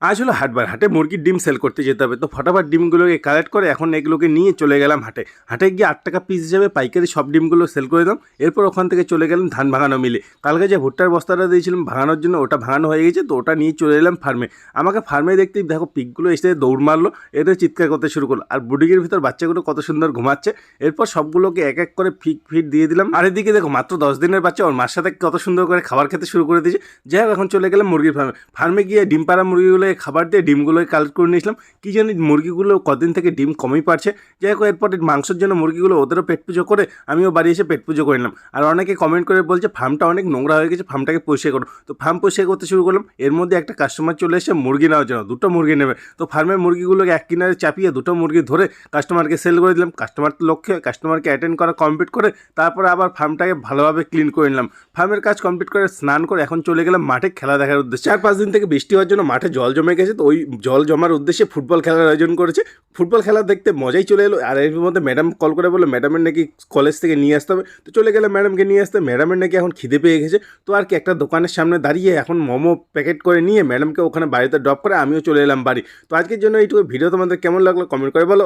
আজ হলো হাটবার, হাটে মুরগির ডিম সেল করতে যেতে হবে। তো ফটাফট ডিমগুলোকে কালেক্ট করে এখন এগুলোকে নিয়ে চলে গেলাম হাটে। হাটে গিয়ে 8 টাকা পিস হিসেবে পাইকারি সব ডিমগুলো সেল করে দিলাম। এরপর ওখান থেকে চলে গেলাম ধান ভাঙানো মিলে। কালকে যে ভুট্টার বস্তাটা দিয়েছিলাম ভাঙানোর জন্য, ওটা ভাঙানো হয়ে গেছে, তো ওটা নিয়ে চলে এলাম ফার্মে। আমাকে ফার্মে দেখতেই দেখো পিকগুলো এসে দৌড় মারলো, এদের চিৎকার করতে শুরু করলো। আর বুডিগের ভিতর বাচ্চাগুলো কত সুন্দর ঘুমাচ্ছে। এরপর সবগুলোকে এক এক করে ফিট দিয়ে দিলাম। আর এদিকে দেখো মাত্র 10 দিনের বাচ্চা ওর মার সাথে কত সুন্দর করে খাবার খেতে শুরু করে দিয়েছে। যাই হোক, এখন চলে গেলাম মুরগির ফার্মে গিয়ে ডিম পাড়া মুরগিগুলোকে খাবার দিয়ে ডিমগুলোকে কালেক্ট করে নিয়েছিলাম। কি জানি মুরগিগুলো কদিন থেকে ডিম কমই পারছে। যাই হোক, এরপর মাংসের জন্য মুরগিগুলো ওদেরও পেট পুজো করে আমিও বাড়ি এসে পেট পুজো করে নিলাম। আর অনেকে কমেন্ট করে বলছে ফার্মটা অনেক নোংরা হয়ে গেছে, ফার্মটাকে পরিষ্কার করো। তো ফার্ম পরিষ্কার করতে শুরু করলাম। এর মধ্যে একটা কাস্টমার চলে এসে মুরগি নেওয়ার জন্য, দুটো মুরগি নেবে। তো ফার্মের মুরগিগুলোকে এক কিনারে চাপিয়ে দুটো মুরগি ধরে কাস্টমারকে সেল করে দিলাম। কাস্টমার তো লক্ষ্যে কাস্টমারকে অ্যাটেন্ড করা কমপ্লিট করে তারপরে আবার ফার্মটাকে ভালোভাবে ক্লিন করে নিলাম। ফার্মের কাজ কমপ্লিট করে স্নান করে এখন চলে গেলাম মাঠে খেলা দেখার উদ্দেশ্যে। 4-5 দিন থেকে বৃষ্টি হওয়ার জন্য মাঠে জল জমে গেছে, তো ওই জল জমার উদ্দেশ্যে ফুটবল খেলার আয়োজন করেছে। ফুটবল খেলা দেখতে মজাই চলে এলো। আর এর মধ্যে ম্যাডাম কল করে বললো ম্যাডামের নাকি কলেজ থেকে নিয়ে আসতে হবে। তো চলে গেলে ম্যাডামকে নিয়ে আসতে। ম্যাডামের নাকি এখন খিদে পেয়ে গেছে। তো আর কি একটা দোকানের সামনে দাঁড়িয়ে এখন মোমো প্যাকেট করে নিয়ে ম্যাডামকে ওখানে বাড়িতে ড্রপ করে আমিও চলে এলাম বাড়ি। তো আজকের জন্য এইটুকু ভিডিও তোমাদের কেমন লাগলো কমেন্ট করে বলো।